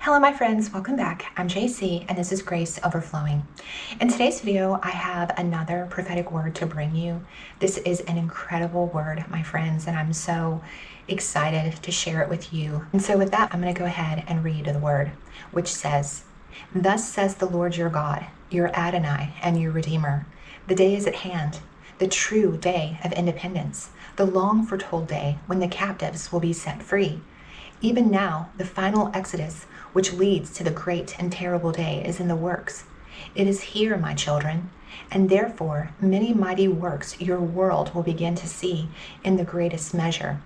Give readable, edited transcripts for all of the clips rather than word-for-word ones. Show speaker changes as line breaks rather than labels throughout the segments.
Hello my friends, welcome back. I'm JC and this is Grace Overflowing. In today's video, I have another prophetic word to bring you. This is an incredible word, my friends, and I'm so excited to share it with you. And so with that, I'm going to go ahead and read the word, which says, "Thus says the Lord your God, your Adonai and your Redeemer. The day is at hand, the true day of independence, the long foretold day when the captives will be set free. Even now, the final exodus, which leads to the great and terrible day, is in the works. It is here, my children, and therefore many mighty works your world will begin to see in the greatest measure.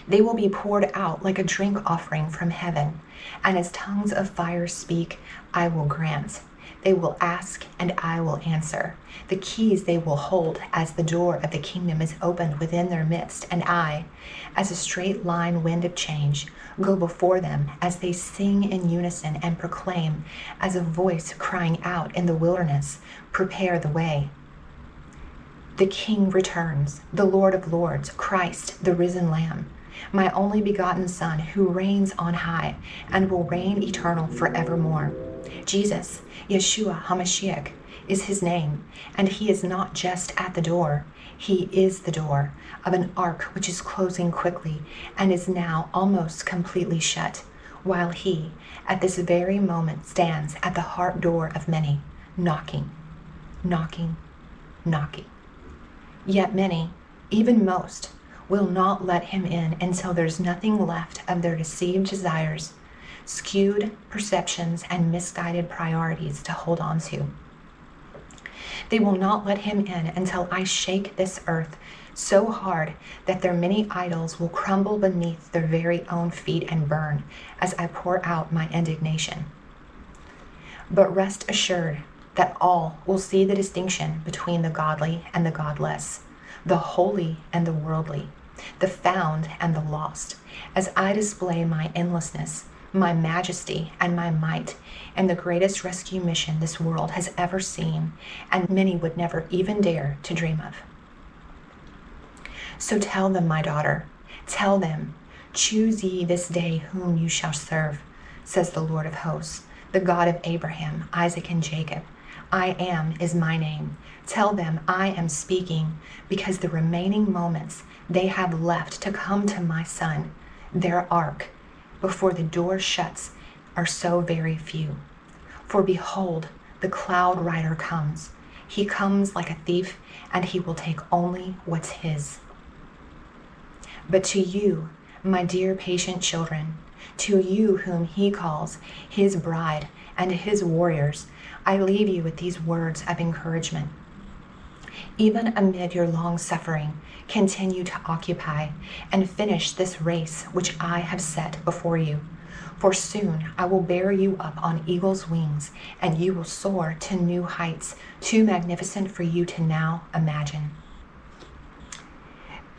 They will be poured out like a drink offering from heaven, and as tongues of fire speak, I will grant. They will ask, and I will answer. The keys they will hold as the door of the kingdom is opened within their midst, and I, as a straight line wind of change, go before them as they sing in unison and proclaim as a voice crying out in the wilderness, prepare the way. The King returns, the Lord of Lords, Christ, the risen Lamb, my only begotten Son, who reigns on high and will reign eternal forevermore. Jesus, Yeshua HaMashiach, is his name, and he is not just at the door. He is the door of an ark which is closing quickly and is now almost completely shut, while he, at this very moment, stands at the heart door of many, knocking, knocking, knocking. Yet many, even most, will not let him in until there's nothing left of their deceived desires, skewed perceptions, and misguided priorities to hold on to. They will not let him in until I shake this earth so hard that their many idols will crumble beneath their very own feet and burn as I pour out my indignation. But rest assured that all will see the distinction between the godly and the godless, the holy and the worldly, the found and the lost, as I display my endlessness, my majesty, and my might in the greatest rescue mission this world has ever seen, and many would never even dare to dream of. So tell them, my daughter, tell them, choose ye this day whom you shall serve, says the Lord of hosts, the God of Abraham, Isaac, and Jacob. I am is my name. Tell them I am speaking, because the remaining moments they have left to come to my Son, their ark, before the door shuts, are so very few. For behold, the cloud rider comes. He comes like a thief, and he will take only what's his. But to you, my dear patient children, to you whom he calls his bride and his warriors, I leave you with these words of encouragement. Even amid your long suffering, continue to occupy and finish this race which I have set before you. For soon I will bear you up on eagle's wings, and you will soar to new heights, too magnificent for you to now imagine."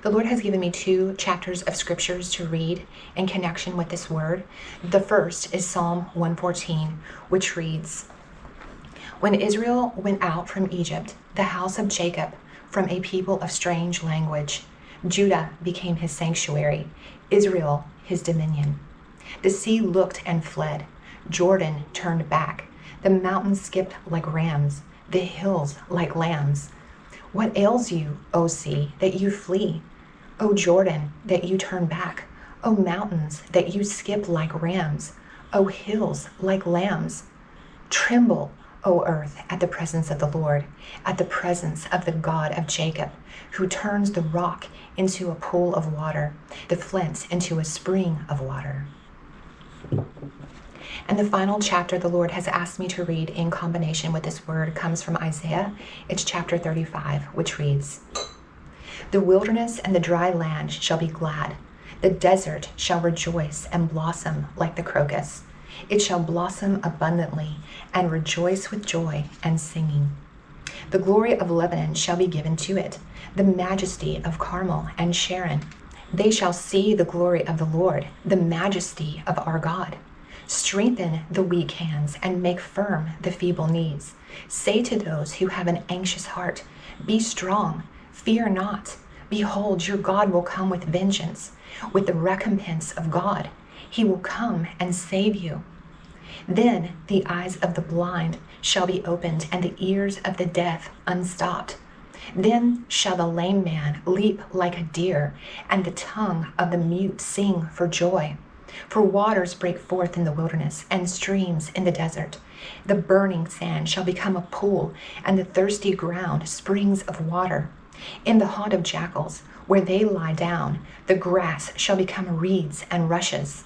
The Lord has given me 2 chapters of scriptures to read in connection with this word. The first is Psalm 114, which reads, "When Israel went out from Egypt, the house of Jacob from a people of strange language, Judah became his sanctuary, Israel his dominion. The sea looked and fled, Jordan turned back, the mountains skipped like rams, the hills like lambs. What ails you, O sea, that you flee? O Jordan, that you turn back? O mountains, that you skip like rams? O hills, like lambs? Tremble, O earth, at the presence of the Lord, at the presence of the God of Jacob, who turns the rock into a pool of water, the flint into a spring of water." And the final chapter the Lord has asked me to read in combination with this word comes from Isaiah. It's chapter 35, which reads, "The wilderness and the dry land shall be glad. The desert shall rejoice and blossom like the crocus. It shall blossom abundantly and rejoice with joy and singing. The glory of Lebanon shall be given to it, the majesty of Carmel and Sharon. They shall see the glory of the Lord, the majesty of our God. Strengthen the weak hands and make firm the feeble knees. Say to those who have an anxious heart, be strong, fear not. Behold, your God will come with vengeance, with the recompense of God. He will come and save you. Then the eyes of the blind shall be opened, and the ears of the deaf unstopped. Then shall the lame man leap like a deer, and the tongue of the mute sing for joy. For waters break forth in the wilderness, and streams in the desert. The burning sand shall become a pool, and the thirsty ground springs of water. In the haunt of jackals, where they lie down, the grass shall become reeds and rushes.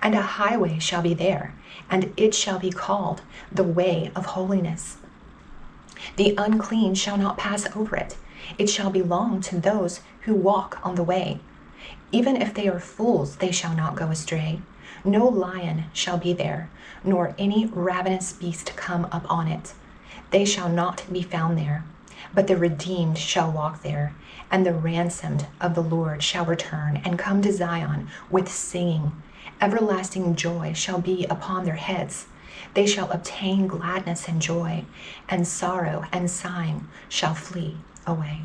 And a highway shall be there, and it shall be called the way of holiness. The unclean shall not pass over it. It shall belong to those who walk on the way. Even if they are fools, they shall not go astray. No lion shall be there, nor any ravenous beast come up on it. They shall not be found there. But the redeemed shall walk there, and the ransomed of the Lord shall return and come to Zion with singing. Everlasting joy shall be upon their heads. They shall obtain gladness and joy, and sorrow and sighing shall flee away.